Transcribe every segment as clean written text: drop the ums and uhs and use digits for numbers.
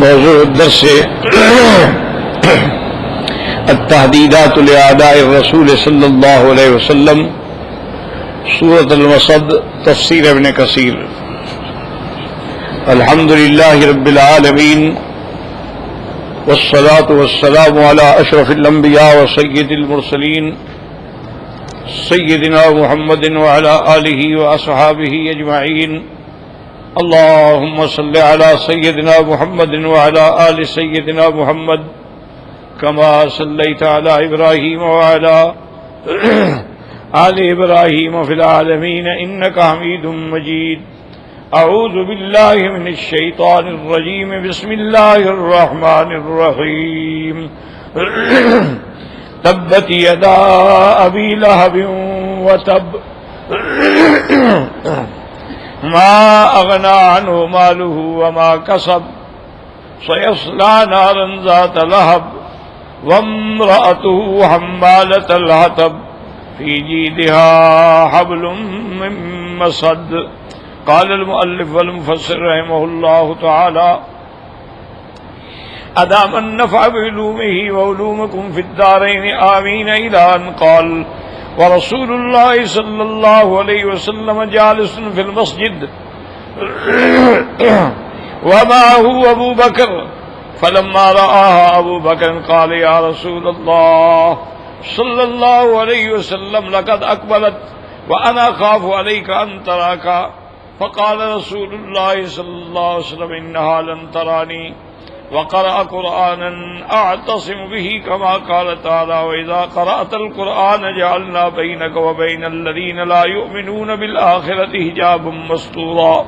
موضوع الدرس التحديدات لأعداء الرسول صلى الله عليه وسلم سورة المصد تفسير ابن كثير. الحمد لله رب العالمين والصلاة والسلام على أشرف الأنبياء وسيد المرسلين سيدنا محمد وعلى آله وأصحابه أجمعين. اللهم صل على سيدنا محمد وعلى آل سيدنا محمد كما صليت على إبراهيم وعلى آل إبراهيم في العالمين إنك حميد مجيد. أعوذ بالله من الشيطان الرجيم. بسم الله الرحمن الرحيم. تبت يدا أبي لهب وتب ما أغنى عنه ماله وما كسب سيصلى نارا ذات لهب وامرأته حمالة الحطب في جيدها حبل من مسد. قال المؤلف والمفسر رحمه الله تعالى أدام النفع بعلومه وعلومكم في الدارين آمين إلى أن قال ورسول الله صلى الله عليه وسلم جالس في المسجد ومعه أبو بكر فلما رآها أبو بكر قال يا رسول الله صلى الله عليه وسلم لقد أقبلت وأنا أخاف عليك أن تراك. فقال رسول الله صلى الله عليه وسلم إنها لن تراني وقرأ قرآنا أعتصم به كما قال تعالى وإذا قرأت القرآن جعلنا بينك وبين الذين لا يؤمنون بالآخرة حجابا مستورا.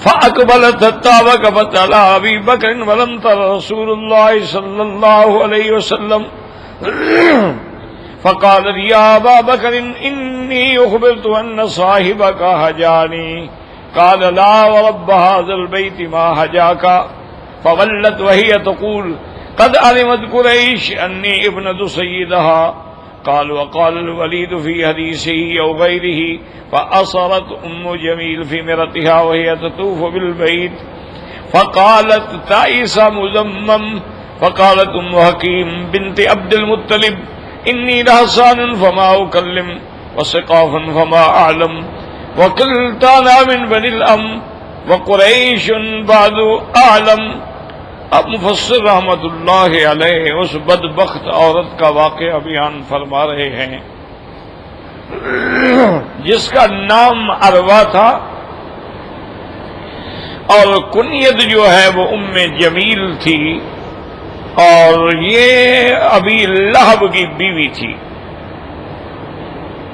فأقبلت التابك فتلا أبي بكر ولم تر رسول الله صلى الله عليه وسلم فقال يا أبا بكر إني أخبرت أن صاحبك هجاني. قال لا ورب هذا البيت ما هجاك. فولت وهي تقول قد علمت قريش أني ابنة سيدها. قال وقال الوليد في حديثه أو غيره فأصرت أم جميل في مرتها وهي تطوف بالبيت فقالت تعيس مذمم. فقالت أم حكيم بنت عبد المطلب إني لحصان فما أكلم وسقافا فما أعلم وكلتانا من بني الأم وقریش بعد اعلم. اب مفسر رحمت اللہ علیہ اس بدبخت عورت کا واقعہ بیان فرما رہے ہیں جس کا نام عروہ تھا اور کنیت جو ہے وہ ام جمیل تھی اور یہ ابی لہب کی بیوی تھی.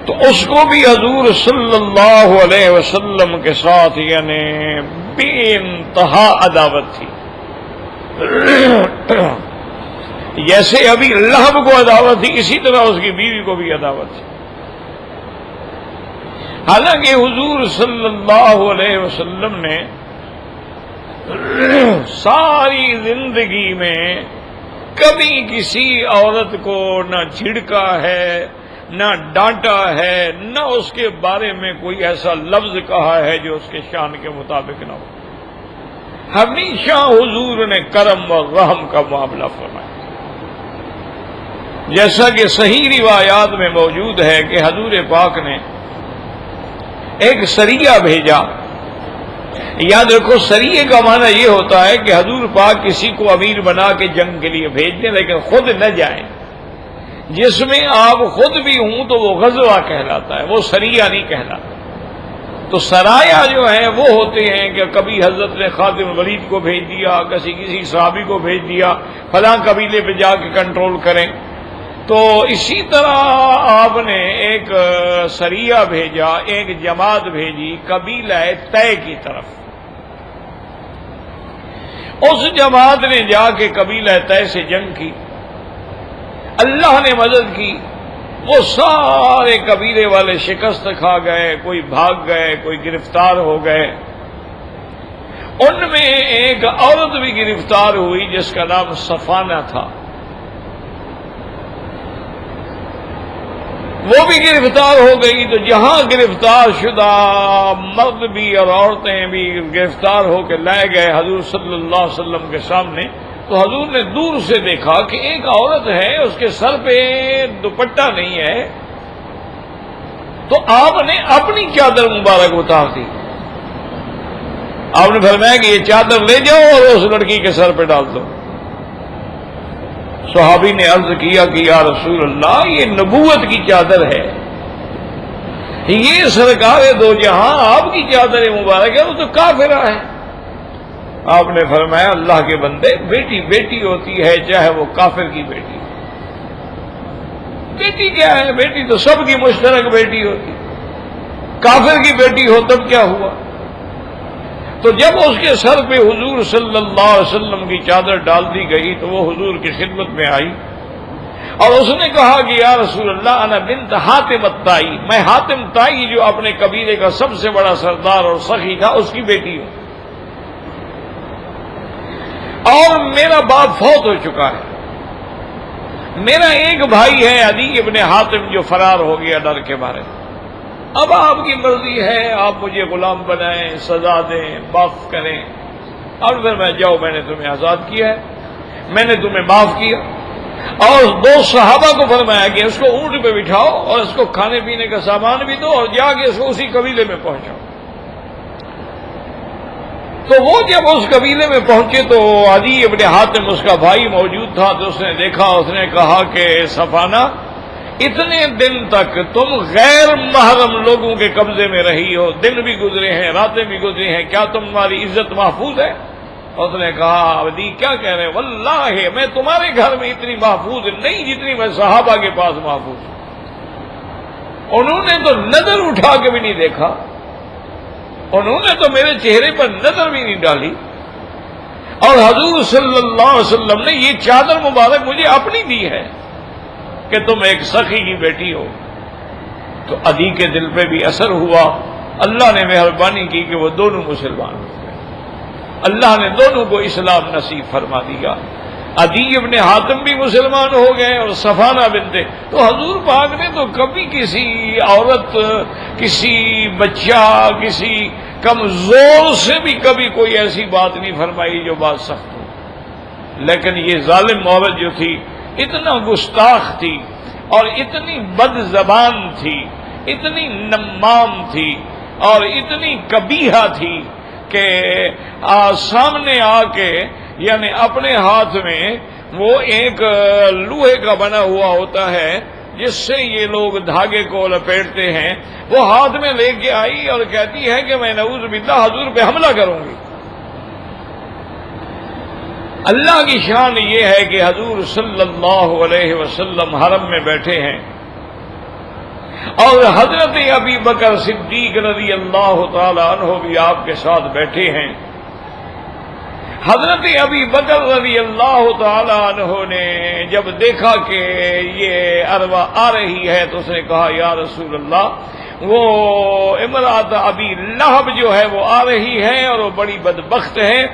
تو اس کو بھی حضور صلی اللہ علیہ وسلم کے ساتھ یعنی بے انتہا عداوت تھی. جیسے ابھی لہب کو عداوت تھی اسی طرح اس کی بیوی کو بھی عداوت تھی. حالانکہ حضور صلی اللہ علیہ وسلم نے ساری زندگی میں کبھی کسی عورت کو نہ جھڑکا ہے نہ ڈانٹا ہے نہ اس کے بارے میں کوئی ایسا لفظ کہا ہے جو اس کے شان کے مطابق نہ ہو. ہمیشہ حضور نے کرم اور رحم کا معاملہ فرمایا. جیسا کہ صحیح روایات میں موجود ہے کہ حضور پاک نے ایک سریہ بھیجا. یاد رکھو سریے کا معنی یہ ہوتا ہے کہ حضور پاک کسی کو امیر بنا کے جنگ کے لیے بھیج دیں لیکن خود نہ جائیں. جس میں آپ خود بھی ہوں تو وہ غزوہ کہلاتا ہے, وہ سریہ نہیں کہلاتا. تو سرایا جو ہے وہ ہوتے ہیں کہ کبھی حضرت نے خادم ولید کو بھیج دیا, کسی صحابی کو بھیج دیا فلاں قبیلے پہ جا کے کنٹرول کریں. تو اسی طرح آپ نے ایک سریہ بھیجا, ایک جماعت بھیجی قبیلہ طے کی طرف. اس جماعت نے جا کے قبیلہ طے سے جنگ کی, اللہ نے مدد کی. وہ سارے قبیلے والے شکست کھا گئے, کوئی بھاگ گئے, کوئی گرفتار ہو گئے. ان میں ایک عورت بھی گرفتار ہوئی جس کا نام صفانہ تھا. وہ بھی گرفتار ہو گئی، تو جہاں گرفتار شدہ مرد بھی اور عورتیں بھی گرفتار ہو کے لائے گئے حضور صلی اللہ علیہ وسلم کے سامنے، تو حضور نے دور سے دیکھا کہ ایک عورت ہے، اس کے سر پہ دوپٹہ نہیں ہے، تو آپ نے اپنی چادر مبارک اتار دی۔ آپ نے فرمایا کہ یہ چادر لے جاؤ اور اس لڑکی کے سر پہ ڈال دو۔ صحابی نے عرض کیا کہ یا رسول اللہ، یہ نبوت کی چادر ہے، یہ سرکار دو جہاں آپ کی چادر مبارک ہے، وہ تو کافرہ ہے۔ آپ نے فرمایا اللہ کے بندے، بیٹی بیٹی ہوتی ہے، چاہے وہ کافر کی بیٹی ہو۔ بیٹی کیا ہے؟ بیٹی تو سب کی مشترک بیٹی ہوتی، کافر کی بیٹی ہو تب کیا ہوا؟ تو جب اس کے سر پہ حضور صلی اللہ علیہ وسلم کی چادر ڈال دی گئی تو وہ حضور کی خدمت میں آئی اور اس نے کہا کہ یا رسول اللہ، انا بنت حاتم الطائی، میں حاتم طائی جو اپنے قبیلے کا سب سے بڑا سردار اور سخی تھا اس کی بیٹی ہوں، اور میرا باپ فوت ہو چکا ہے، میرا ایک بھائی ہے عدی ابن حاتم جو فرار ہو گیا ڈر کے مارے، اب آپ کی مرضی ہے، آپ مجھے غلام بنائیں، سزا دیں، معاف کریں، اور پھر میں جاؤ، میں نے تمہیں آزاد کیا ہے، میں نے تمہیں معاف کیا۔ اور دو صحابہ کو فرمایا کہ اس کو اونٹ پہ بٹھاؤ اور اس کو کھانے پینے کا سامان بھی دو اور جا کے اس کو اسی قبیلے میں پہنچاؤ۔ تو وہ جب اس قبیلے میں پہنچے تو عدی ابن حاتم اس کا بھائی موجود تھا، تو اس نے دیکھا، اس نے کہا کہ صفانہ، اتنے دن تک تم غیر محرم لوگوں کے قبضے میں رہی ہو، دن بھی گزرے ہیں، راتیں بھی گزری ہیں، کیا تمہاری عزت محفوظ ہے؟ اس نے کہا عدی کیا کہہ رہے ہیں، واللہ میں تمہارے گھر میں اتنی محفوظ نہیں جتنی میں صحابہ کے پاس محفوظ ہوں۔ انہوں نے تو نظر اٹھا کے بھی نہیں دیکھا، انہوں نے تو میرے چہرے پر نظر بھی نہیں ڈالی، اور حضور صلی اللہ علیہ وسلم نے یہ چادر مبارک مجھے اپنی دی ہے کہ تم ایک سخی کی بیٹی ہو۔ تو عدی کے دل پہ بھی اثر ہوا، اللہ نے مہربانی کی کہ وہ دونوں مسلمان ہو گئے، اللہ نے دونوں کو اسلام نصیب فرما دیا، عدی ابن حاتم بھی مسلمان ہو گئے اور صفانہ بنت۔ تو حضور پاک نے تو کبھی کسی عورت، کسی بچہ، کسی کمزور سے بھی کبھی کوئی ایسی بات نہیں فرمائی جو بات سخت ہو، لیکن یہ ظالم عورت جو تھی اتنا گستاخ تھی اور اتنی بد زبان تھی، اتنی نمام تھی اور اتنی قبیحہ تھی کہ سامنے آ کے، یعنی اپنے ہاتھ میں وہ ایک لوہے کا بنا ہوا ہوتا ہے جس سے یہ لوگ دھاگے کو لپیٹتے ہیں، وہ ہاتھ میں لے کے آئی اور کہتی ہے کہ میں نعوذ باللہ حضور پہ حملہ کروں گی۔ اللہ کی شان یہ ہے کہ حضور صلی اللہ علیہ وسلم حرم میں بیٹھے ہیں اور حضرت ابی بکر صدیق رضی اللہ تعالی عنہ بھی آپ کے ساتھ بیٹھے ہیں۔ حضرت ابی بکر رضی اللہ تعالی عنہ نے جب دیکھا کہ یہ اروا آ رہی ہے تو اس نے کہا یا رسول اللہ، وہ امرأت ابی لہب جو ہے وہ آ رہی ہے اور وہ بڑی بدبخت ہے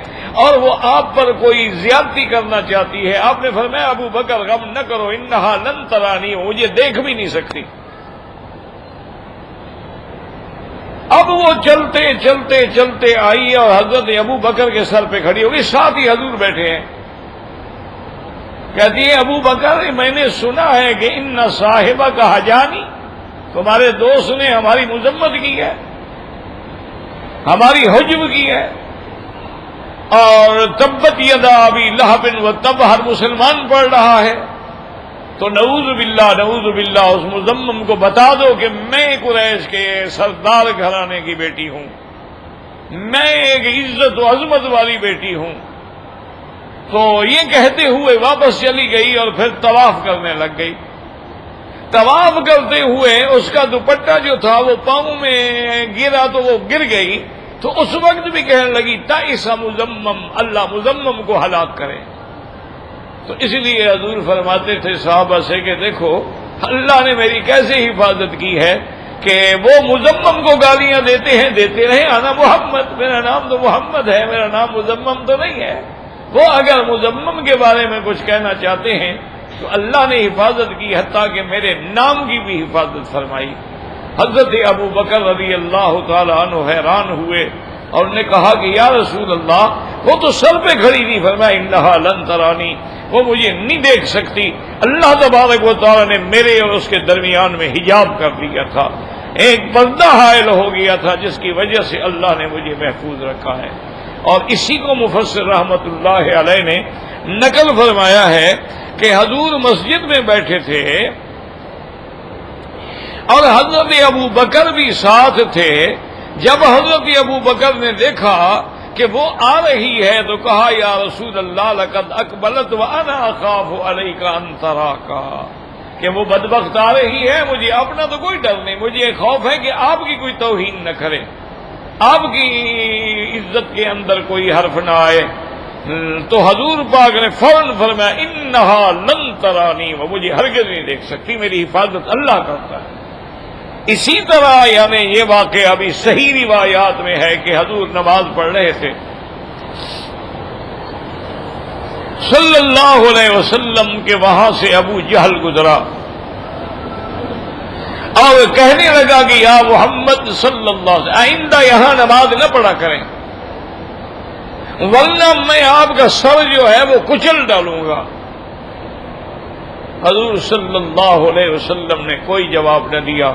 اور وہ آپ پر کوئی زیادتی کرنا چاہتی ہے۔ آپ نے فرمایا ابو بکر غم نہ کرو، انہا لن ترانی، مجھے دیکھ بھی نہیں سکتی۔ اب وہ چلتے چلتے چلتے آئی اور حضرت ابو بکر کے سر پہ کھڑی ہوگی، ساتھ ہی حضور بیٹھے ہیں۔ کہتی ہے ابو بکر، میں نے سنا ہے کہ ان صاحبہ کا حجانی، تمہارے دوست نے ہماری مذمت کی ہے، ہماری حجب کی ہے، اور تبت یدا ابی لہب و تب ہر مسلمان پڑھ رہا ہے، تو نعوذ باللہ اس مذمم کو بتا دو کہ میں قریش کے سردار گھرانے کی بیٹی ہوں، میں ایک عزت و عظمت والی بیٹی ہوں۔ تو یہ کہتے ہوئے واپس چلی گئی اور پھر طواف کرنے لگ گئی۔ طواف کرتے ہوئے اس کا دوپٹہ جو تھا وہ پاؤں میں گرا تو وہ گر گئی، تو اس وقت بھی کہنے لگی تائس مذمم، اللہ مذمم کو ہلاک کرے۔ تو اس لیے حضور فرماتے تھے صحابہ سے کہ دیکھو اللہ نے میری کیسے حفاظت کی ہے کہ وہ مذمم کو گالیاں دیتے ہیں، دیتے رہے، انا محمد، میرا نام تو محمد ہے، میرا نام مذمم تو نہیں ہے۔ وہ اگر مذمم کے بارے میں کچھ کہنا چاہتے ہیں تو اللہ نے حفاظت کی، حتیٰ کہ میرے نام کی بھی حفاظت فرمائی۔ حضرت ابو بکر رضی اللہ تعالی عنہ حیران ہوئے اور نے کہا کہ یا رسول اللہ، وہ تو سر پہ کھڑی تھی، فرمایا انہا لن ترانی، وہ مجھے نہیں دیکھ سکتی۔ اللہ تبارک و تعالی نے میرے اور اس کے درمیان میں حجاب کر دیا تھا، ایک پردہ حائل ہو گیا تھا، جس کی وجہ سے اللہ نے مجھے محفوظ رکھا ہے۔ اور اسی کو مفسر رحمت اللہ علیہ نے نقل فرمایا ہے کہ حضور مسجد میں بیٹھے تھے اور حضرت ابو بکر بھی ساتھ تھے۔ جب حضرت ابو بکر نے دیکھا کہ وہ آ رہی ہے تو کہا یا رسول اللہ لقد اقبلت وانا اخاف علیک ان تراک، کہ وہ بدبخت آ رہی ہے، مجھے اپنا تو کوئی ڈر نہیں، مجھے خوف ہے کہ آپ کی کوئی توہین نہ کرے، آپ کی عزت کے اندر کوئی حرف نہ آئے۔ تو حضور پاک نے فوراً فرمایا انہا لن ترانی، وہ مجھے ہرگز نہیں دیکھ سکتی، میری حفاظت اللہ کرتا ہے۔ اسی طرح یعنی یہ واقعہ ابھی صحیح روایات میں ہے کہ حضور نماز پڑھ رہے تھے، صلی اللہ علیہ وسلم کے وہاں سے ابو جہل گزرا اور کہنے لگا کہ یا محمد صلی اللہ علیہ وسلم آئندہ یہاں نماز نہ پڑھا کریں، ورنہ میں آپ کا سر جو ہے وہ کچل ڈالوں گا۔ حضور صلی اللہ علیہ وسلم نے کوئی جواب نہ دیا،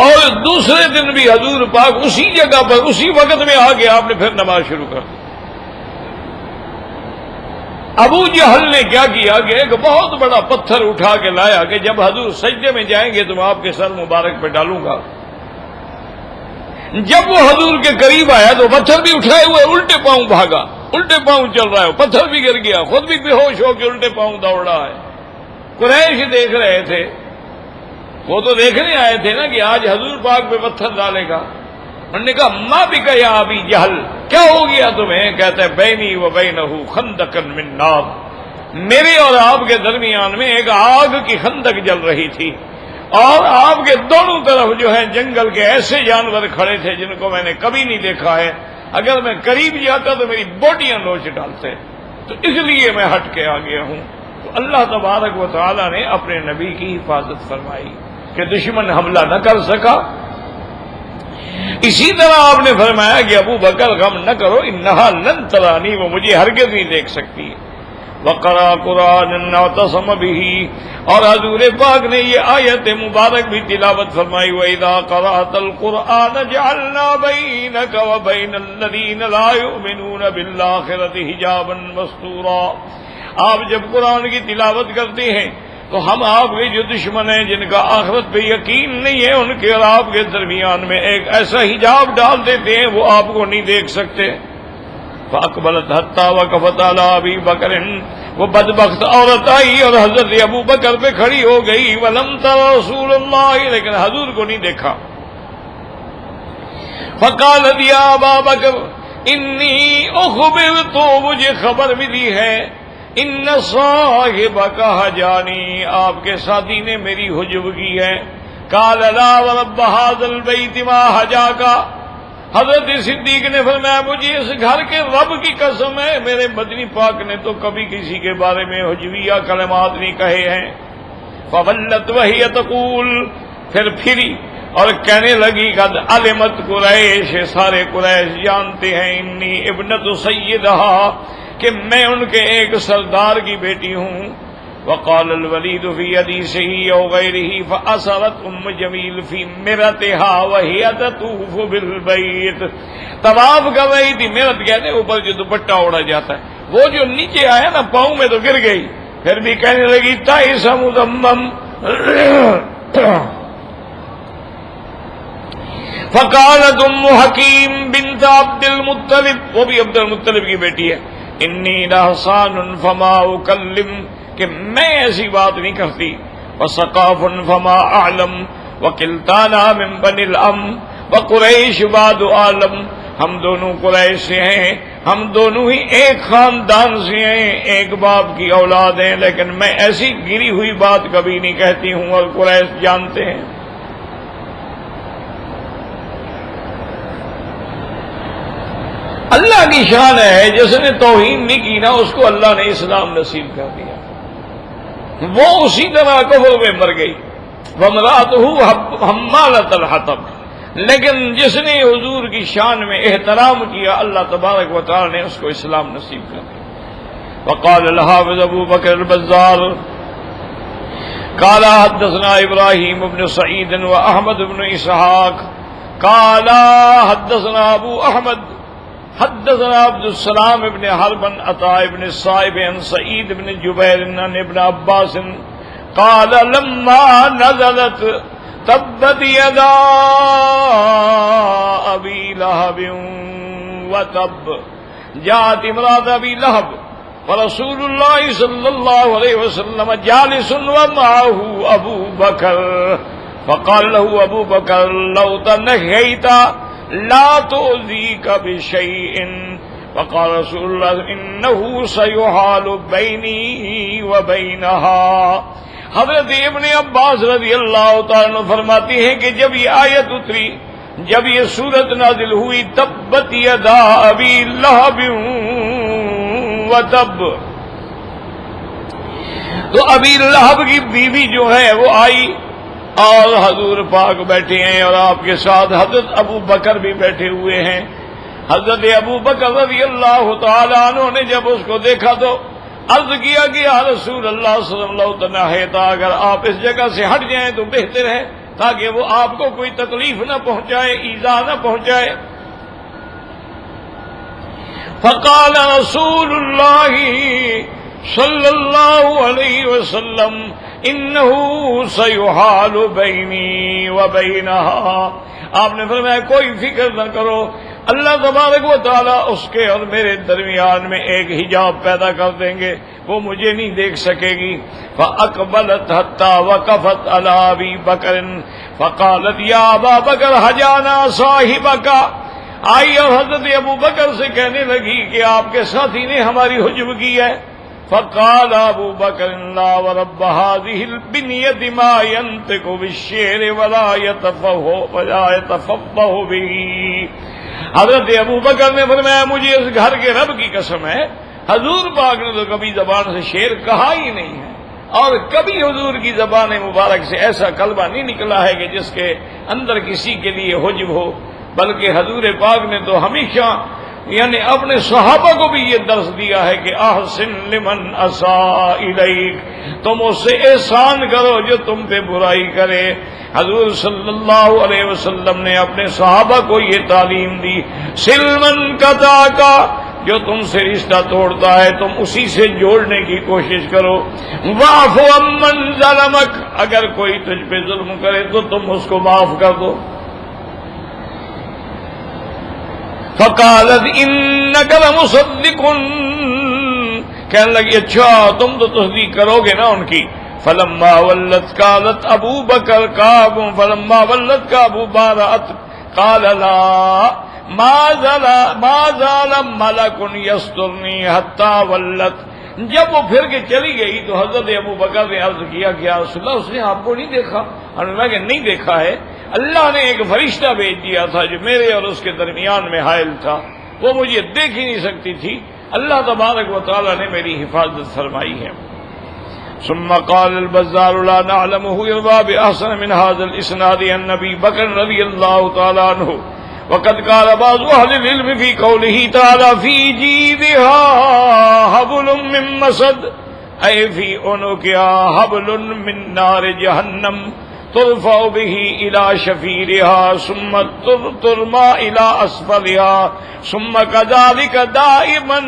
اور دوسرے دن بھی حضور پاک اسی جگہ پر اسی وقت میں آ کے آپ نے پھر نماز شروع کر دی۔ ابو جہل نے کیا کیا کہ ایک بہت بڑا پتھر اٹھا کے لایا کہ جب حضور سجدے میں جائیں گے تو میں آپ کے سر مبارک پہ ڈالوں گا۔ جب وہ حضور کے قریب آیا تو پتھر بھی اٹھائے ہوئے الٹے پاؤں بھاگا، الٹے پاؤں چل رہا ہے، پتھر بھی گر گیا، خود بھی بے ہوش ہو کے الٹے پاؤں دوڑ رہا ہے۔ قریش دیکھ رہے تھے، وہ تو دیکھنے آئے تھے نا کہ آج حضور پاک پہ پتھر ڈالے گا۔ انہوں نے کہا ما بک یا ابی جہل، کیا ہو گیا تمہیں؟ کہتے ہیں بینی و بینہ خندق من نار، میرے اور آپ کے درمیان میں ایک آگ کی خندق جل رہی تھی، اور آپ کے دونوں طرف جو ہے جنگل کے ایسے جانور کھڑے تھے جن کو میں نے کبھی نہیں دیکھا ہے، اگر میں قریب جاتا تو میری بوٹیاں نوچ ڈالتے، تو اس لیے میں ہٹ کے آ گیا ہوں۔ تو اللہ تبارک و تعالی نے اپنے نبی کی حفاظت فرمائی کہ دشمن حملہ نہ کر سکا۔ اسی طرح آپ نے فرمایا کہ ابو بکر غم نہ کرو، انہا لن ترانی، وہ مجھے ہرگز نہیں دیکھ سکتی۔ وقرا قرآن واعتصم به، اور حضور پاک نے یہ آیت مبارک بھی تلاوت فرمائی وَإِذَا قَرَأْتَ الْقُرْآنَ جَعَلْنَا بَيْنَكَ وَبَيْنَ الَّذِينَ لَا يُؤْمِنُونَ بِالْآخِرَةِ حِجَابًا مَسْتُورًا۔ آپ جب قرآن کی تلاوت کرتے ہیں تو ہم آپ کے جو دشمن ہیں جن کا آخرت پہ یقین نہیں ہے، ان کے اور آپ کے درمیان میں ایک ایسا حجاب ڈال دیتے ہیں، وہ آپ کو نہیں دیکھ سکتے۔ فَأَقْبَلَتْ حَتَّى وَقَفَتْ عَلَىٰ أَبِي بَكْرٍ، وہ بدبخت عورت آئی اور حضرت ابو بکر پہ کھڑی ہو گئی، وَلَمْ تَرَ رَسُولَ اللَّهِ، لیکن حضور کو نہیں دیکھا۔ فَقَالَتْ يَا أَبَا بَكْرٍ إِنِّي أُخْبِرْتُ، مجھے خبر ملی ہے، ان صاحبک حجانی، آپ کے ساتھی نے میری حجب کی ہے۔ قال لا ورب هذا البيت ما حجاک، حضرت صدیق نے فرمایا مجھے اس گھر کے رب کی قسم ہے، میرے مدنی پاک نے تو کبھی کسی کے بارے میں حجویہ کلمات نہیں کہے ہیں۔ فولت وہی تقول، پھر پھری اور کہنے لگی قد علمت قریش، سارے قریش جانتے ہیں، انی ابنت سیدہا، کہ میں ان کے ایک سردار کی بیٹی ہوں۔ وقال الولید فی حدیثہ او غیرہ فاثرت ام جمیل فی مرتها وہی تطوف بالبیت، طواف کر رہی تھی، مرت کہتے ہیں اوپر جو دوپٹہ اوڑھا جاتا ہے، وہ جو نیچے آیا نا پاؤں میں تو گر گئی، پھر بھی کہنے لگی تائس مذمم۔ فقالت ام حکیم بنت عبد المطلب، وہ بھی عبد المطلب کی بیٹی ہے، انی لحسان فما اکلم، کہ میں ایسی بات نہیں کرتی، وثقاف فما اعلم، وکلتانا من بنی الام، وقریش بعد عالم، ہم دونوں قریش سے ہیں، ہم دونوں ہی ایک خاندان سے ہیں، ایک باپ کی اولاد ہیں، لیکن میں ایسی گری ہوئی بات کبھی نہیں کہتی ہوں، اور قریش جانتے ہیں۔ اللہ کی شان ہے جس نے توہین نہیں کی نا اس کو اللہ نے اسلام نصیب کر دیا، وہ اسی طرح کفر میں مر گئی۔ وامرأتہ حمالۃ الحطب، لیکن جس نے حضور کی شان میں احترام کیا اللہ تبارک و تعالی نے اس کو اسلام نصیب کر دیا۔ وقال الحافظ ابو بکر البزار قال حدثنا ابراہیم بن سعید واحمد بن اسحاق قال حدثنا ابو احمد حدثنا عبد السلام بن حرب عن عطاء بن الصائب عن سعید بن جبیر عن ابن عباس قال لما نزلت تبت يدا ابي لهب وتب جاءت امرأة ابي لهب ورسول الله صلى الله عليه وسلم جالس ومعه ابو بكر فقال له ابو بكر لو تنهيت لا تؤذيك بشيء فقال رسول الله انه سيحال بيني وبينها۔ حضرت ابن عباس رضی اللہ تعالیٰ عنہ فرماتی ہیں کہ جب یہ آیت اتری، جب یہ سورت نازل ہوئی تبت یدا ابی لہب وتب، تو ابی لہب کی بیوی جو ہے وہ آئی اور حضور پاک بیٹھے ہیں اور آپ کے ساتھ حضرت ابو بکر بھی بیٹھے ہوئے ہیں۔ حضرت ابو بکر رضی اللہ تعالیٰ عنہ نے جب اس کو دیکھا تو عرض کیا کہ یا رسول اللہ صلی اللہ علیہ وسلم، اگر آپ اس جگہ سے ہٹ جائیں تو بہتر ہے تاکہ وہ آپ کو کوئی تکلیف نہ پہنچائے، ایذا نہ پہنچائے۔ فقال رسول اللہ صلی اللہ علیہ وسلم انہ سیحال بینی وبینہا، آپ نے فرمایا کوئی فکر نہ کرو، اللہ تبارک و تعالیٰ اس کے اور میرے درمیان میں ایک حجاب پیدا کر دیں گے، وہ مجھے نہیں دیکھ سکے گی۔ فَأَقْبَلَتْ حَتَّى وَقَفَتْ عَلَىٰ أَبِي بَكْرٍ فَقَالَتْ يَا أَبَا بَكْرَ حَجَانَا صَاحِبَكَ، آئی اور حضرت ابو بکر سے کہنے لگی کہ آپ کے ساتھی نے ہماری حجب کی ہے۔ فقال ابو بکر لا ورب هذه البنية ما ينطق بالشعر ولا يتفقه به۔ حضرت ابو بکر نے فرمایا مجھے اس گھر کے رب کی قسم ہے، حضور پاک نے تو کبھی زبان سے شعر کہا ہی نہیں ہے، اور کبھی حضور کی زبان مبارک سے ایسا کلمہ نہیں نکلا ہے کہ جس کے اندر کسی کے لیے حجب ہو، بلکہ حضور پاک نے تو ہمیشہ یعنی اپنے صحابہ کو بھی یہ درس دیا ہے کہ احسن لمن اساء الیک، تم اس سے احسان کرو جو تم پہ برائی کرے۔ حضور صلی اللہ علیہ وسلم نے اپنے صحابہ کو یہ تعلیم دی، سلمن قطعک، جو تم سے رشتہ توڑتا ہے تم اسی سے جوڑنے کی کوشش کرو، واعف عمن ظلمک، اگر کوئی تجھ پہ ظلم کرے تو تم اس کو معاف کر دو۔ فقالت انک لمصدق، کہنے لگی اچھا تم تو تصدیق کرو گے نا ان کی۔ فلما ولت قالت ابو بکر کعب فلما ولت کا ابو بارات قال لا ما زال ملک یسترنی حتی ولت۔ جب وہ پھر کے چلی گئی تو حضرت ابو بکر نے عرض کیا کہ یا رسول اللہ اس نے آپ کو نہیں دیکھا؟ اور میں کہ نہیں دیکھا ہے، اللہ نے ایک فرشتہ بھیج دیا تھا جو میرے اور اس کے درمیان میں حائل تھا، وہ مجھے دیکھ ہی نہیں سکتی تھی، اللہ تبارک و تعالی نے میری حفاظت فرمائی ہے۔ ثم قال البزار لا نعلمه يروى بأحسن من هذا الاسناد عن ابي بكر رضي الله تعالى عنه وقد قال بعض اهل العلم في قوله تعالى في جيدها حبل من مسد، اي في عنقها حبل من نار جهنم ترفع به الى شفيرها ثم ترمى الى اسفلها ثم كذلك دائما۔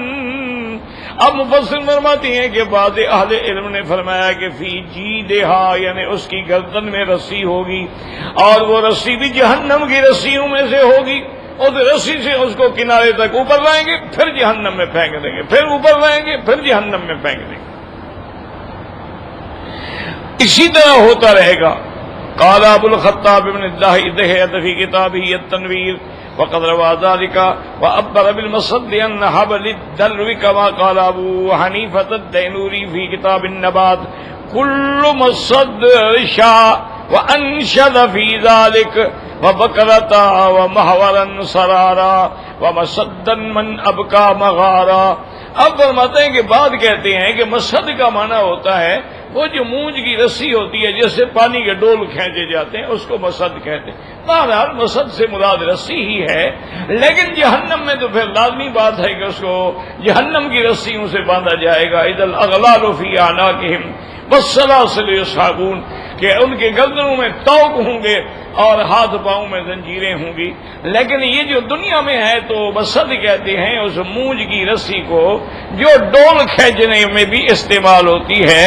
اب مفسر فرماتی ہیں کہ بعض اہل علم نے فرمایا کہ فی جیدہا یعنی اس کی گردن میں رسی ہوگی، اور وہ رسی بھی جہنم کی رسیوں میں سے ہوگی، اور رسی سے اس کو کنارے تک اوپر لائیں گے پھر جہنم میں پھینک دیں گے، پھر اوپر لائیں گے پھر جہنم میں پھینک دیں گے، اسی طرح ہوتا رہے گا۔ قال ابو الخطاب بن الدحية في كتابه التنوير وقد روى ذلك وعبر بالمصد عن حبل الدلو كما قال ابو حنيفة الدينوري في كتاب النبات كل مصد رشا وانشد في ذلك وبكرة ومحورا سرارا وَمَسَدًّا مَنْ أَبْقَى مَغَارًا۔ اب فرماتے ہیں کہ بعد کہتے ہیں کہ مسد کا معنی ہوتا ہے وہ جو مونج کی رسی ہوتی ہے جس سے پانی کے ڈول کھینچے جاتے ہیں اس کو مسد کہتے ہیں۔ بہرحال مسد سے مراد رسی ہی ہے، لیکن جہنم میں تو پھر لازمی بات ہے کہ اس کو جہنم کی رسیوں سے باندھا جائے گا۔ اذا الاغلال فی اعناقہم والسلاسل یسحبون، کہ ان کے گردنوں میں طوق ہوں گے اور ہاتھ پاؤں میں زنجیریں ہوں گی۔ لیکن یہ جو دنیا میں ہے تو مسد کہتے ہیں اس مونج کی رسی کو جو ڈول کھینچنے میں بھی استعمال ہوتی ہے،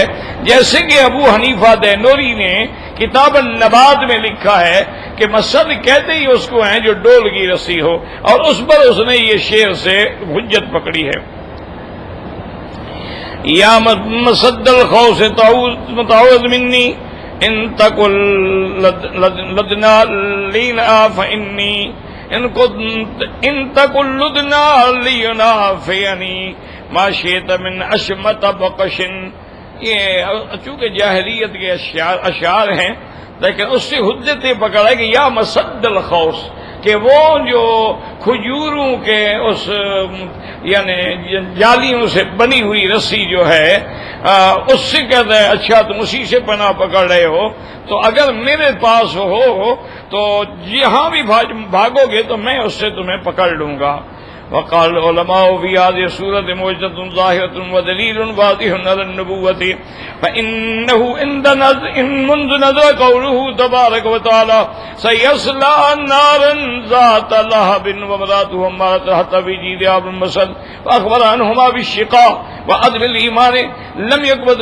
جیسے کہ ابو حنیفہ دینوری نے کتاب النبات میں لکھا ہے کہ مسد کہتے ہی اس کو ہیں جو ڈول کی رسی ہو، اور اس پر اس نے یہ شعر سے حجت پکڑی ہے۔ یا مسد الخوف تعوذ منی ان تقل لدنا لینا فانی ان تقل لدنا لینا فانی ما شئت من اشمت بقش۔ یہ چونکہ جاہلیت کے اشعار ہیں، لیکن اس سے حجتیں پکڑا ہے کہ یا مسد الخوص، کہ وہ جو کھجوروں کے اس یعنی جالیوں سے بنی ہوئی رسی جو ہے اس سے کہتا ہے اچھا تم اسی سے پناہ پکڑ رہے ہو، تو اگر میرے پاس ہو تو جہاں بھی بھاگو گے تو میں اس سے تمہیں پکڑ لوں گا۔ وقال العلماء في هذه السورة موجة ظاهرة ودليل واضح على النبوة، فإنه إن منذ نزل قوله تبارك وتعالى سيصلى نارا ذات لهب وامرأته حمالة الحطب في جيدها حبل المسد، فأخبر عنهما بالشقاء وعدم الإيمان لم يقيد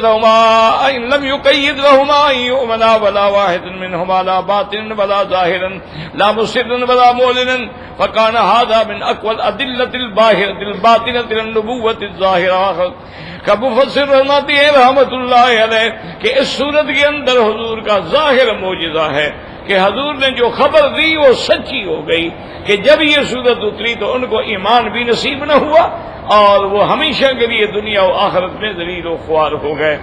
لهما أن يؤمنا ولا واحد منهما لا باطن ولا ظاهرا لا مسر ولا معلنا، فكان هذا من أقوى الأدلة الباہرۃ الباطنۃ للنبوۃ الظاہرہ۔ کا مفسر فرماتے ہیں رحمۃ اللہ علیہ کہ اس صورت کے اندر حضور کا ظاہر معجزہ ہے کہ حضور نے جو خبر دی وہ سچی ہو گئی کہ جب یہ صورت اتری تو ان کو ایمان بھی نصیب نہ ہوا اور وہ ہمیشہ کے لیے دنیا و آخرت میں ذلیل و خوار ہو گئے۔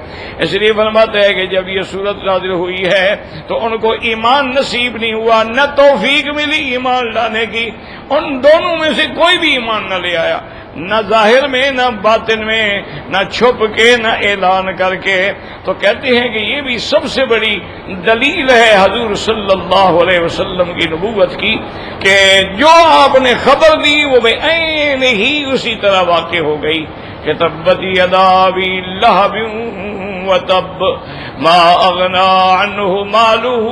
اس لیے فرماتے ہیں کہ جب یہ صورت نازل ہوئی ہے تو ان کو ایمان نصیب نہیں ہوا، نہ توفیق ملی ایمان لانے کی، ان دونوں میں سے کوئی بھی ایمان نہ لے آیا، نہ ظاہر میں نہ باطن میں، نہ چھپ کے نہ اعلان کر کے۔ تو کہتے ہیں کہ یہ بھی سب سے بڑی دلیل ہے حضور صلی اللہ علیہ وسلم کی نبوت کی کہ جو آپ نے خبر دی وہ بعین ہی اسی طرح واقع ہو گئی کہ تبت یدا ابی لہب وتب ما اغنی عنہ مالہ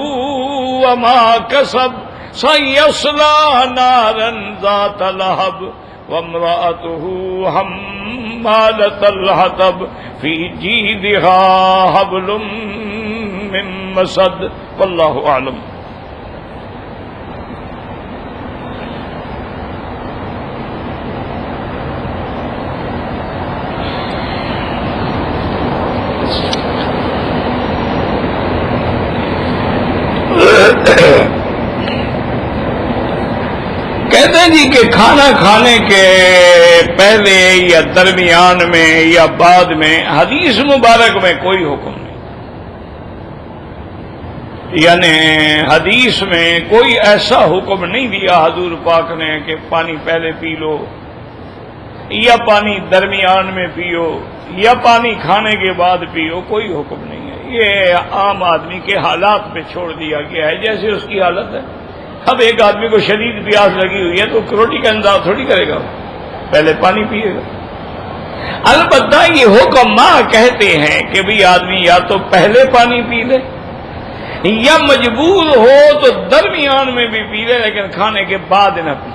وما کسب سیصلی نارا ذات لہب وامرأته حمالة الحطب في جيدها حبل من مسد۔ والله أعلم۔ کہتے ہیں جی کہ کھانا کھانے کے پہلے یا درمیان میں یا بعد میں حدیث مبارک میں کوئی حکم نہیں، یعنی حدیث میں کوئی ایسا حکم نہیں دیا حضور پاک نے کہ پانی پہلے پی لو یا پانی درمیان میں پیو یا پانی کھانے کے بعد پیو، کوئی حکم نہیں ہے۔ یہ عام آدمی کے حالات پہ چھوڑ دیا گیا ہے، جیسے اس کی حالت ہے۔ اب ایک آدمی کو شدید پیاس لگی ہوئی ہے تو روٹی کا انتظار تھوڑی کرے گا، پہلے پانی پیے گا۔ البتہ یہ حکم کہتے ہیں کہ بھی آدمی یا تو پہلے پانی پی لے یا مجبور ہو تو درمیان میں بھی پی لے، لیکن کھانے کے بعد نہ پی۔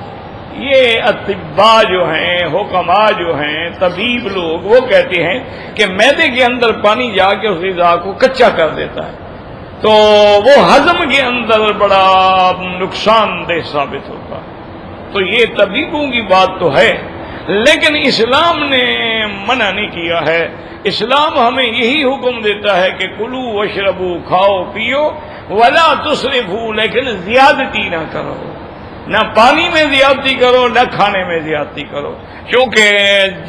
یہ اطباء جو ہیں، حکماء جو ہیں، طبیب لوگ، وہ کہتے ہیں کہ معدے کے اندر پانی جا کے اس غذا کو کچا کر دیتا ہے تو وہ ہضم کے اندر بڑا نقصان دہ ثابت ہوتا ہے۔ تو یہ طبیبوں کی بات تو ہے، لیکن اسلام نے منع نہیں کیا ہے۔ اسلام ہمیں یہی حکم دیتا ہے کہ کلو واشربو، کھاؤ پیو، ولا تسرفو، لیکن زیادتی نہ کرو، نہ پانی میں زیادتی کرو نہ کھانے میں زیادتی کرو، کیونکہ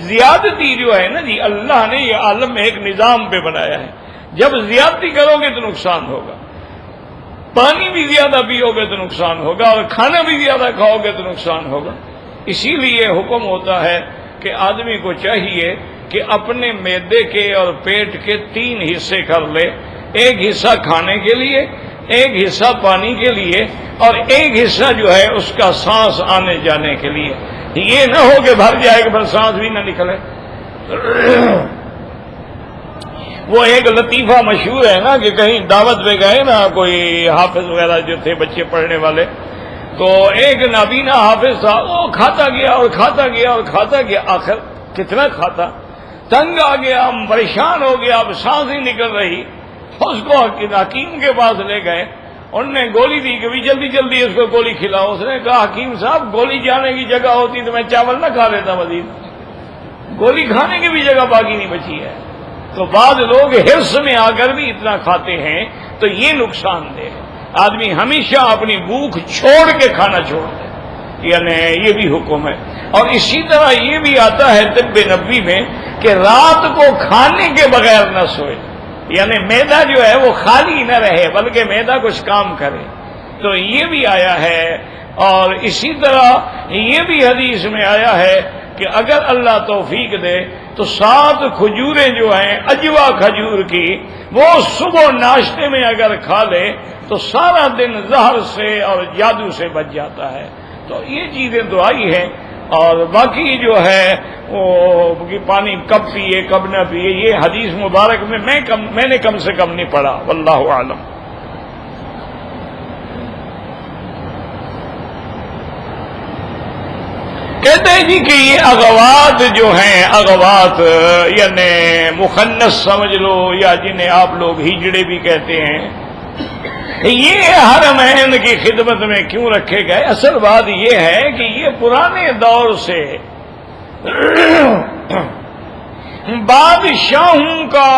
زیادتی جو ہے نا جی، اللہ نے یہ عالم میں ایک نظام پہ بنایا ہے، جب زیادتی کرو گے تو نقصان ہوگا، پانی بھی زیادہ پیو گے تو نقصان ہوگا، اور کھانا بھی زیادہ کھاؤ گے تو نقصان ہوگا۔ اسی لیے حکم ہوتا ہے کہ آدمی کو چاہیے کہ اپنے معدے کے اور پیٹ کے 3 حصے کر لے، ایک حصہ کھانے کے لیے، ایک حصہ پانی کے لیے، اور ایک حصہ جو ہے اس کا سانس آنے جانے کے لیے. یہ نہ ہو کہ بھر جائے کہ پھر سانس بھی نہ نکلے. وہ ایک لطیفہ مشہور ہے نا کہ کہیں دعوت پہ گئے نا کوئی حافظ وغیرہ جو تھے بچے پڑھنے والے، تو ایک نابینا حافظ تھا، وہ کھاتا گیا اور کھاتا گیا اور کھاتا گیا، آخر کتنا کھاتا، تنگ آ گیا، پریشان ہو گیا، اب سانس ہی نکل رہی. اس کو حکیم کے پاس لے گئے، انہوں نے گولی دی کہ بھی جلدی جلدی اس کو گولی کھلاؤ. اس نے کہا حکیم صاحب گولی جانے کی جگہ ہوتی تو میں چاول نہ کھا لیتا، مزید گولی کھانے کی بھی جگہ باقی نہیں بچی ہے. تو بعض لوگ حرص میں آ کر بھی اتنا کھاتے ہیں تو یہ نقصان دہ ہے. آدمی ہمیشہ اپنی بھوک چھوڑ کے کھانا چھوڑ دے، یعنی یہ بھی حکم ہے. اور اسی طرح یہ بھی آتا ہے طب نبوی میں کہ رات کو کھانے کے بغیر نہ سوئے، یعنی معدہ جو ہے وہ خالی نہ رہے بلکہ معدہ کچھ کام کرے. تو یہ بھی آیا ہے. اور اسی طرح یہ بھی حدیث میں آیا ہے کہ اگر اللہ توفیق دے تو 7 کھجوریں جو ہیں اجوا کھجور کی، وہ صبح ناشتے میں اگر کھا لے تو سارا دن زہر سے اور جادو سے بچ جاتا ہے. تو یہ چیزیں تو آئی ہیں. اور باقی جو ہے وہ کہ پانی کب پیے کب نہ پیے، یہ حدیث مبارک میں میں نے کم سے کم نہیں پڑھا، واللہ اعلم. کہتے ہیں جی کہ یہ اغوات جو ہیں، اغوات یعنی مخنث سمجھ لو یا جنہیں آپ لوگ ہجڑے بھی کہتے ہیں، یہ حرمین کی خدمت میں کیوں رکھے گئے؟ اصل بات یہ ہے کہ یہ پرانے دور سے بادشاہوں کا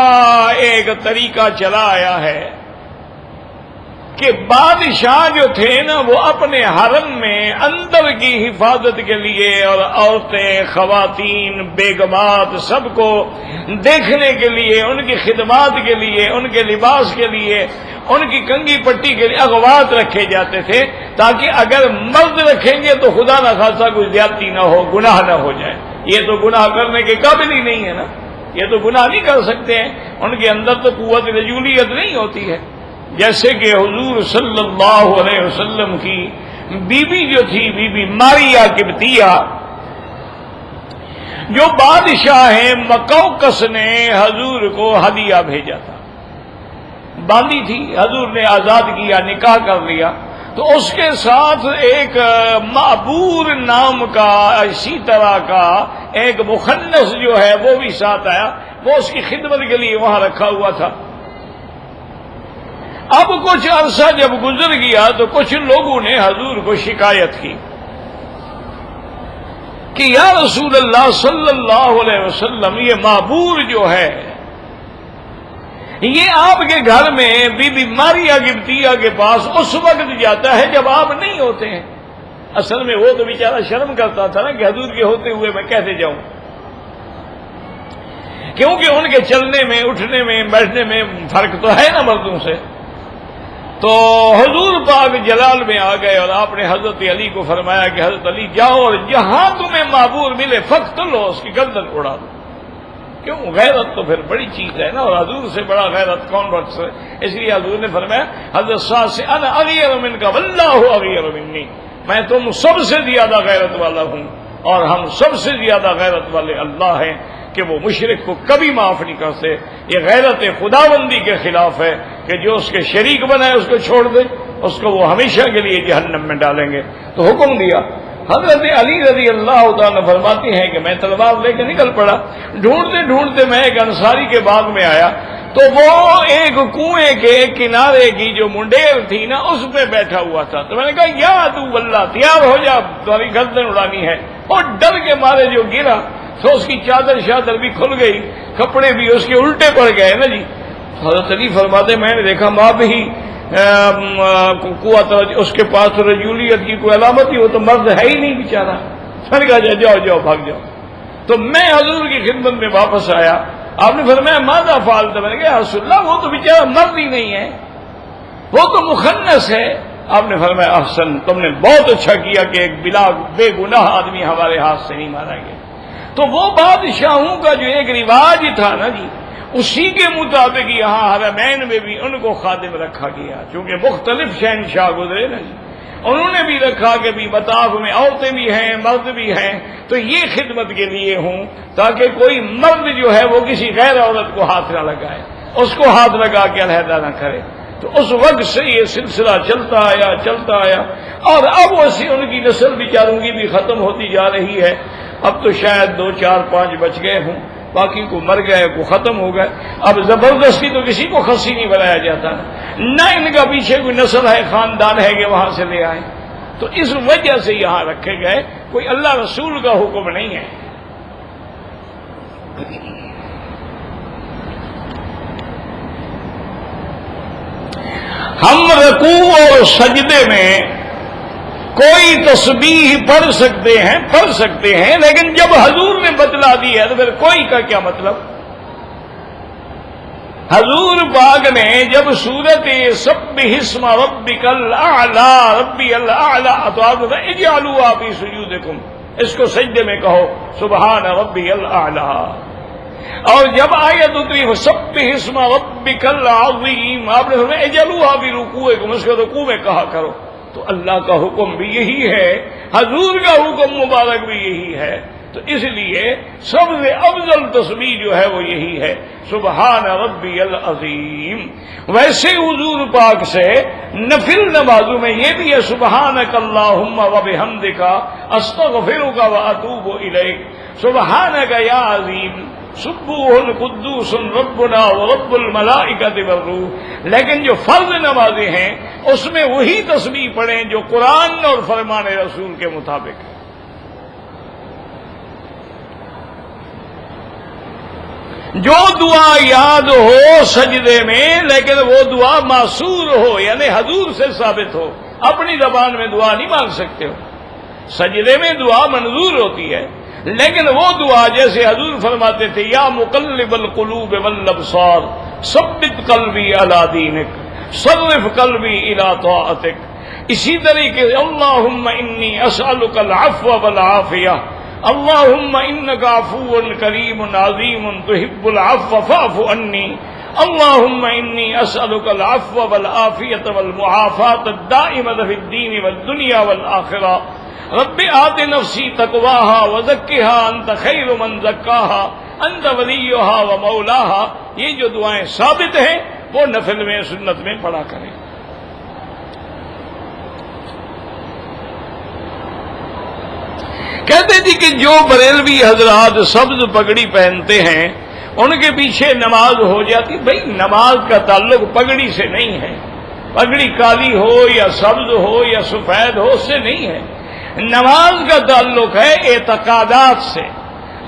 ایک طریقہ چلا آیا ہے کہ بادشاہ جو تھے نا وہ اپنے حرم میں اندر کی حفاظت کے لیے اور عورتیں، خواتین، بیگمات سب کو دیکھنے کے لیے، ان کی خدمات کے لیے، ان کے لباس کے لیے، ان کی کنگھی پٹی کے لیے اغوات رکھے جاتے تھے، تاکہ اگر مرد رکھیں گے تو خدا نہ خاصا کوئی زیادتی نہ ہو، گناہ نہ ہو جائے. یہ تو گناہ کرنے کے قابل ہی نہیں ہے نا، یہ تو گناہ نہیں کر سکتے ہیں، ان کے اندر تو قوت رجولیت نہیں ہوتی ہے. جیسے کہ حضور صلی اللہ علیہ وسلم کی بیوی جو تھی، بی بی ماریہ قبطیہ، جو بادشاہ ہیں مقوقس نے حضور کو ہدیہ بھیجا تھا، باندھی تھی، حضور نے آزاد کیا، نکاح کر لیا، تو اس کے ساتھ ایک معبور نام کا اسی طرح کا ایک مخنث جو ہے وہ بھی ساتھ آیا، وہ اس کی خدمت کے لیے وہاں رکھا ہوا تھا. اب کچھ عرصہ جب گزر گیا تو کچھ لوگوں نے حضور کو شکایت کی کہ یا رسول اللہ صلی اللہ علیہ وسلم، یہ معبور جو ہے یہ آپ کے گھر میں بی بی ماریہ قبطیہ کے پاس اس وقت جاتا ہے جب آپ نہیں ہوتے ہیں. اصل میں وہ تو بیچارہ شرم کرتا تھا نا کہ حضور کے ہوتے ہوئے میں کیسے جاؤں، کیونکہ ان کے چلنے میں، اٹھنے میں، بیٹھنے میں فرق تو ہے نا مردوں سے. تو حضور پاک جلال میں آ گئے اور آپ نے حضرت علی کو فرمایا کہ حضرت علی جاؤ اور جہاں تمہیں معبور ملے فقتلو، اس کی گردن اڑا دو. کیوں؟ غیرت تو پھر بڑی چیز ہے نا، اور حضور سے بڑا غیرت کون رکھ سکے؟ اس لیے حضور نے فرمایا حضرت سعد سے انا اغیر منک واللہ اغیر منی، میں تم سب سے زیادہ غیرت والا ہوں اور ہم سب سے زیادہ غیرت والے اللہ ہیں کہ وہ مشرک کو کبھی معاف نہیں کرتے. یہ غیرت خداوندی کے خلاف ہے کہ جو اس کے شریک بنائے اس کو چھوڑ دے، اس کو وہ ہمیشہ کے لیے جہنم میں ڈالیں گے. تو حکم دیا. حضرت علی رضی اللہ تعالیٰ فرماتے ہیں کہ میں تلوار لے کے نکل پڑا، ڈھونڈتے ڈھونڈتے میں ایک انصاری کے باغ میں آیا تو وہ ایک کنویں کے کنارے کی جو منڈیر تھی نا اس پہ بیٹھا ہوا تھا. تو میں نے کہا یا تو اللہ تیار ہو جا، تمہاری گردن اڑانی ہے. اور ڈر کے مارے جو گرا تو اس کی چادر شادر بھی کھل گئی، کپڑے بھی اس کے الٹے پڑ گئے نا جی. حضرت علی فرماتے میں نے دیکھا ماں بھی قوت اس کے پاس رجولیت کی کوئی علامت ہی، وہ تو مرد ہے ہی نہیں بیچارہ. میں نے کہا جاؤ جاؤ بھاگ جاؤ. تو میں حضور کی خدمت میں واپس آیا. آپ نے فرمایا ماذا فعلت؟ میں نے کہا رسول اللہ وہ تو بیچارہ مرد ہی نہیں ہے، وہ تو مخنث ہے، آپ نے فرمایا احسن، تم نے بہت اچھا کیا کہ ایک بے گناہ آدمی ہمارے ہاتھ سے نہیں مارا گیا۔ تو وہ بادشاہوں کا جو ایک رواج تھا نا جی، اسی کے مطابق یہاں حرمین میں بھی ان کو خادم رکھا گیا، چونکہ مختلف شہنشاہ گزرے نا جی، انہوں نے بھی رکھا کہ بھی مطاف میں عورتیں بھی ہیں مرد بھی ہیں، تو یہ خدمت کے لیے ہوں تاکہ کوئی مرد جو ہے وہ کسی غیر عورت کو ہاتھ نہ لگائے، اس کو ہاتھ لگا کے علیحدہ نہ کرے۔ تو اس وقت سے یہ سلسلہ چلتا آیا اور اب ویسے ان کی نسل بیچاروں کی بھی ختم ہوتی جا رہی ہے۔ اب تو شاید 2 4 5 بچ گئے ہوں، باقی کو مر گئے، کو ختم ہو گئے۔ اب زبردستی تو کسی کو خصی نہیں بنایا جاتا، نہ ان کا پیچھے کوئی نسل ہے، خاندان ہے کہ وہاں سے لے آئے، تو اس وجہ سے یہاں رکھے گئے، کوئی اللہ رسول کا حکم نہیں ہے۔ ہم رکوع اور سجدے میں کوئی تسبیح پڑھ سکتے ہیں، لیکن جب حضور نے بتلا دی ہے تو پھر کوئی کا کیا مطلب؟ حضور پاک نے جب سورت سبح اسم ربک الاعلی ربی الاعلی تو آپ نے اجعلوا فی سجودکم، اس کو سجدے میں کہو سبحان ربی الاعلی۔ اور جب آیت اتری سبح اسم ربک العظیم، آپ نے فرمایا اجعلوا فی رکوعکم، اس کو رکوع میں کہا کرو۔ تو اللہ کا حکم بھی یہی ہے، حضور کا حکم مبارک بھی یہی ہے، تو اس لیے سب سے افضل تسبیح جو ہے وہ یہی ہے سبحان ربی العظیم۔ ویسے حضور پاک سے نفل نمازوں میں یہ بھی ہے سبحانک اللہم وبحمدک استغفرک واتوب الیک، سبحانک یا عظیم سبوح القدوس ربنا ورب الملائکۃ والروح۔ لیکن جو فرض نمازیں ہیں اس میں وہی تسبیح پڑھیں جو قرآن اور فرمان رسول کے مطابق ہے۔ جو دعا یاد ہو سجدے میں، لیکن وہ دعا معصور ہو، یعنی حضور سے ثابت ہو، اپنی زبان میں دعا نہیں مانگ سکتے ہو۔ سجدے میں دعا منظور ہوتی ہے، لیکن وہ دعا جیسے حضور فرماتے تھے یا مقلب القلوب والابصار ثبت قلبی علی دینک صرف قلبی الی طاعتک، اسی طریقے سے اللہم انی اسألک العفو والعافیہ، اللہم انک عفو کریم عظیم تحب العفو فاعف عنی، اللہم انی اسألک العفو والعافیۃ والمعافاۃ الدائمۃ فی الدین والدنیا والآخرہ، رب آت نفسی تقواہا وزکھا انت خیر من زکاہا انت ولیہا ومولاہا۔ یہ جو دعائیں ثابت ہیں وہ نفل میں سنت میں پڑھا کریں۔ کہتے تھے کہ جو بریلوی حضرات سبز پگڑی پہنتے ہیں ان کے پیچھے نماز ہو جاتی، بھئی نماز کا تعلق پگڑی سے نہیں ہے، پگڑی کالی ہو یا سبز ہو یا سفید ہو اس سے نہیں ہے، نماز کا تعلق ہے اعتقادات سے۔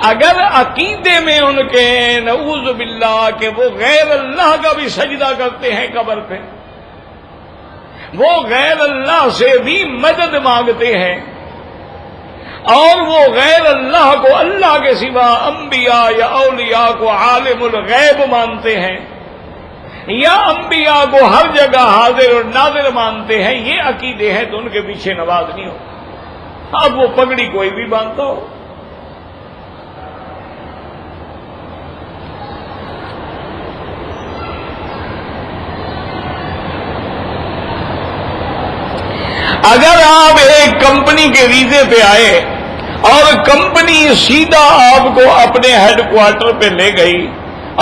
اگر عقیدے میں ان کے نعوذ باللہ کہ وہ غیر اللہ کا بھی سجدہ کرتے ہیں قبر پہ، وہ غیر اللہ سے بھی مدد مانگتے ہیں، اور وہ غیر اللہ کو اللہ کے سوا انبیاء یا اولیاء کو عالم الغیب مانتے ہیں، یا انبیاء کو ہر جگہ حاضر اور ناظر مانتے ہیں، یہ عقیدے ہیں تو ان کے پیچھے نماز نہیں ہوتی۔ اب وہ پگڑی کوئی بھی باندھتا ہو۔ اگر آپ ایک کمپنی کے ویزے پہ آئے اور کمپنی سیدھا آپ کو اپنے ہیڈ کوارٹر پہ لے گئی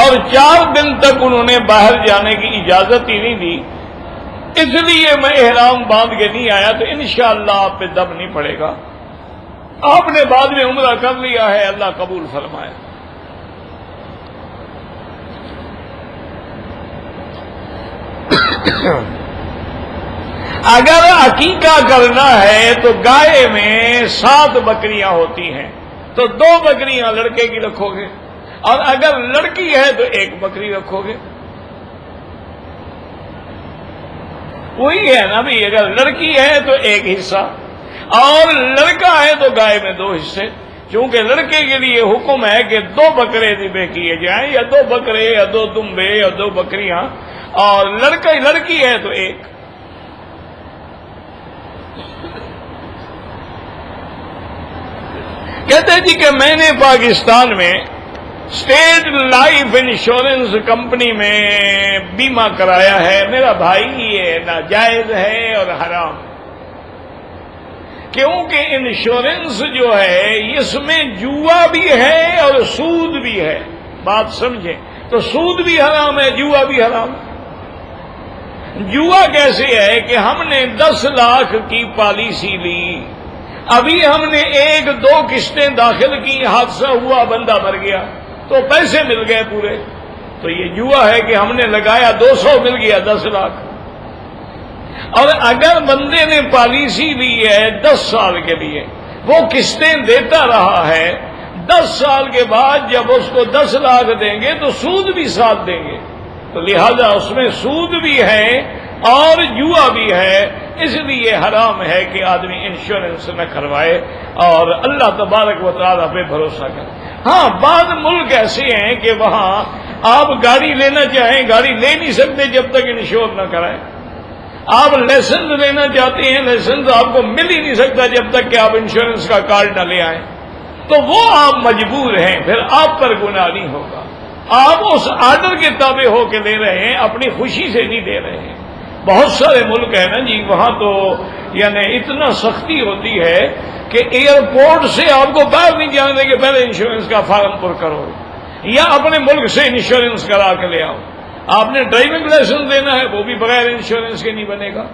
اور 4 دن تک انہوں نے باہر جانے کی اجازت ہی نہیں دی، اس لیے میں احرام باندھ کے نہیں آیا، تو انشاءاللہ آپ پہ دم نہیں پڑے گا۔ آپ نے بعد میں عمرہ کر لیا ہے، اللہ قبول فرمائے۔ اگر عقیقہ کرنا ہے تو گائے میں 7 بکریاں ہوتی ہیں، تو 2 بکریاں لڑکے کی رکھو گے، اور اگر لڑکی ہے تو 1 بکری رکھو گے۔ وہی ہے نا بھی، اگر لڑکی ہے تو 1 حصہ، اور لڑکا ہے تو گائے میں 2 حصے، کیونکہ لڑکے کے لیے حکم ہے کہ 2 بکرے ذبح کیے جائیں، یا 2 بکرے یا 2 دمبے یا 2 بکریاں، اور لڑکی ہے تو 1۔ کہتے جی کہ میں نے پاکستان میں اسٹیٹ لائف انشورنس کمپنی میں بیمہ کرایا ہے، میرا بھائی یہ ناجائز ہے اور حرام، کیونکہ انشورنس جو ہے اس میں جوا بھی ہے اور سود بھی ہے، بات سمجھیں، تو سود بھی حرام ہے، جوا بھی حرام ہے۔ جوا کیسے ہے کہ ہم نے 10 لاکھ کی پالیسی لی، ابھی ہم نے 1-2 قسطیں داخل کی، حادثہ ہوا، بندہ مر گیا تو پیسے مل گئے پورے، تو یہ جوا ہے کہ ہم نے لگایا 200 مل گیا 10 لاکھ۔ اور اگر بندے نے پالیسی لی ہے 10 سال کے لیے، وہ قسطیں دیتا رہا ہے، 10 سال کے بعد جب اس کو 10 لاکھ دیں گے تو سود بھی ساتھ دیں گے، تو لہذا اس میں سود بھی ہے اور جوا بھی ہے، اس لیے حرام ہے کہ آدمی انشورنس نہ کروائے اور اللہ تبارک و تعالیٰ پہ بھروسہ کرے۔ ہاں بعض ملک ایسے ہیں کہ وہاں آپ گاڑی لینا چاہیں گاڑی لے نہیں سکتے جب تک انشور نہ کرائیں، آپ لائسنس لینا چاہتے ہیں لائسنس آپ کو مل ہی نہیں سکتا جب تک کہ آپ انشورنس کا کارڈ نہ لے آئیں، تو وہ آپ مجبور ہیں، پھر آپ پر گناہ نہیں ہوگا، آپ اس آرڈر کے تابع ہو کے لے رہے ہیں، اپنی خوشی سے نہیں دے رہے ہیں۔ بہت سارے ملک ہیں نا جی، وہاں تو یعنی اتنا سختی ہوتی ہے کہ ایئرپورٹ سے آپ کو باہر نہیں جانے دیں گے، پہلے انشورنس کا فارم پر کرو یا اپنے ملک سے انشورنس کرا کے لے آؤ۔ آپ نے ڈرائیونگ لائسنس لینا ہے وہ بھی بغیر انشورنس کے نہیں بنے گا،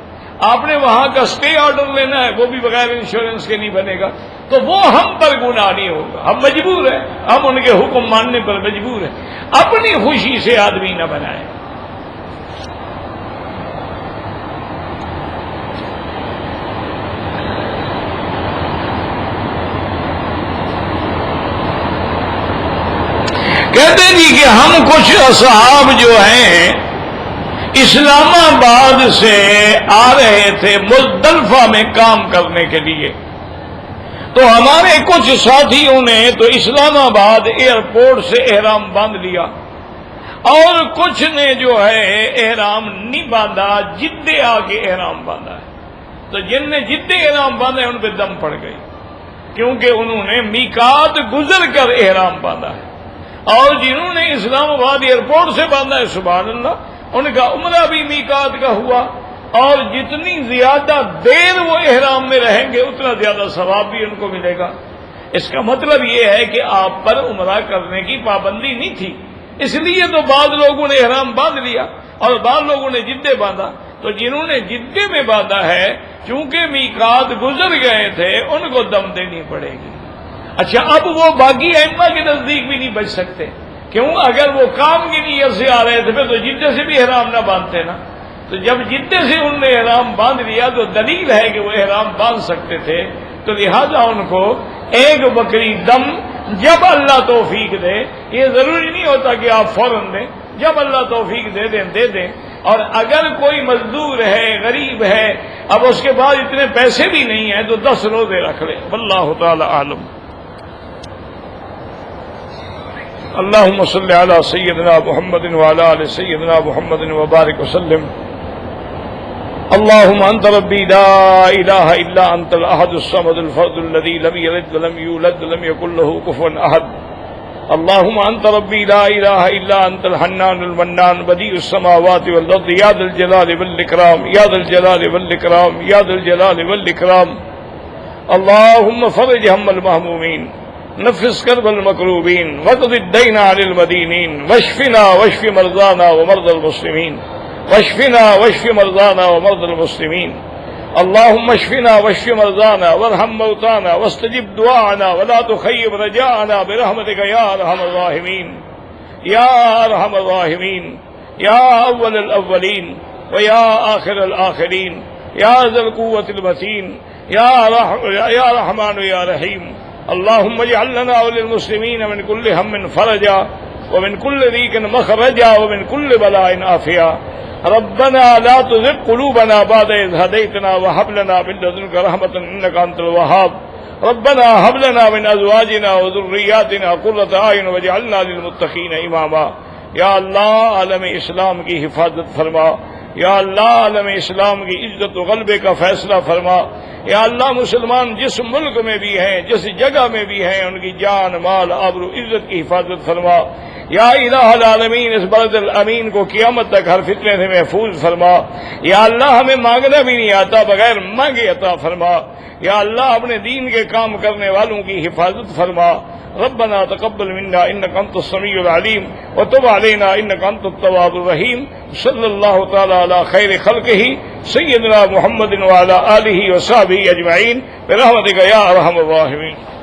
آپ نے وہاں کا اسٹے آرڈر لینا ہے وہ بھی بغیر انشورنس کے نہیں بنے گا، تو وہ ہم پر گناہ نہیں ہوگا، ہم مجبور ہیں، ہم ان کے حکم ماننے پر مجبور ہیں، اپنی خوشی سے آدمی نہ بنائے۔ کہتے جی کہ ہم کچھ اصحاب جو ہیں اسلام آباد سے آ رہے تھے مزدلفہ میں کام کرنے کے لیے، تو ہمارے کچھ ساتھیوں نے تو اسلام آباد ایئرپورٹ سے احرام باندھ لیا، اور کچھ نے جو ہے احرام نہیں باندھا، جدے آ کے احرام باندھا ہے، تو جن نے جدے احرام باندھا ہے ان پہ دم پڑ گئی، کیونکہ انہوں نے میقات گزر کر احرام باندھا ہے، اور جنہوں نے اسلام آباد ایئرپورٹ سے باندھا ہے سبحان اللہ، ان کا عمرہ بھی میقات کا ہوا، اور جتنی زیادہ دیر وہ احرام میں رہیں گے اتنا زیادہ ثواب بھی ان کو ملے گا۔ اس کا مطلب یہ ہے کہ آپ پر عمرہ کرنے کی پابندی نہیں تھی، اس لیے تو بعض لوگوں نے احرام باندھ لیا اور بعض لوگوں نے جدے باندھا، تو جنہوں نے جدے میں باندھا ہے چونکہ میقات گزر گئے تھے ان کو دم دینی پڑے گی۔ اچھا اب وہ باقی ائمہ کے نزدیک بھی نہیں بچ سکتے، کیوں؟ اگر وہ کام کی نیت سے آ رہے تھے پھر تو جدے سے بھی احرام نہ باندھتے نا، تو جب جدے سے انہوں نے احرام باندھ لیا تو دلیل ہے کہ وہ احرام باندھ سکتے تھے، تو لہذا ان کو ایک بکری دم جب اللہ توفیق دے، یہ ضروری نہیں ہوتا کہ آپ فوراً دیں، جب اللہ توفیق دے دیں، اور اگر کوئی مزدور ہے غریب ہے اب اس کے بعد اتنے پیسے بھی نہیں ہیں تو 10 روزے رکھ لیں، واللہ تعالی عالم۔ اللهم صل على سيدنا محمد وعلى آل سيدنا محمد وبارك وسلم۔ اللهم أنت ربي لا إله إلا أنت الأحد الصمد الفرد الذي لم يلد ولم يولد ولم يكن له كفوا أحد۔ اللهم أنت ربي لا إله إلا أنت الحنان المنان بديع السماوات والأرض يا ذا الجلال والإكرام يا ذا الجلال والإكرام يا ذا الجلال والإكرام۔ اللهم فرج هم المهمومين، نفس كرب المكروبين، واقض الدين عن المدينين، واشفنا واشف مرضانا ومرضى المسلمين، واشفنا واشف مرضانا ومرضى المسلمين۔ اللهم اشفنا واشف مرضانا وارحم موتانا واستجب دعاءنا ولا تخيب رجاءنا برحمتك يا ارحم الراحمين يا ارحم الراحمين يا اول الاولين ويا اخر الاخرين يا ذا القوة المتين يا رحمن يا رحيم۔ اللهم اجعل لنا وللمسلمين من كل هم فرجا ومن كل ضيق مخرجا ومن كل بلاء عافيا۔ ربنا لا تزغ قلوبنا بعد إذ هديتنا وهب لنا من لدنك رحمة إنك أنت الوهاب۔ ربنا هب لنا من أزواجنا وذرياتنا قرة أعين واجعلنا للمتقين إماما۔ یا اللہ عالم اسلام کی حفاظت فرما، یا اللہ عالم اسلام کی عزت و غلبے کا فیصلہ فرما۔ یا اللہ مسلمان جس ملک میں بھی ہیں، جس جگہ میں بھی ہیں، ان کی جان مال آبرو عزت کی حفاظت فرما۔ یا الہ العالمین اس بلد الامین کو قیامت تک ہر فتنے سے محفوظ فرما۔ یا اللہ ہمیں مانگنا بھی نہیں آتا، بغیر مانگے عطا فرما۔ یا اللہ اپنے دین کے کام کرنے والوں کی حفاظت فرما۔ ربنا تقبل منا انك انت السميع العليم وتب علينا انك انت التواب الرحيم صلى الله تعالى على خير خلقه سيدنا محمد وعلى آله وصحبه اجمعين برحمتك يا ارحم الراحمين۔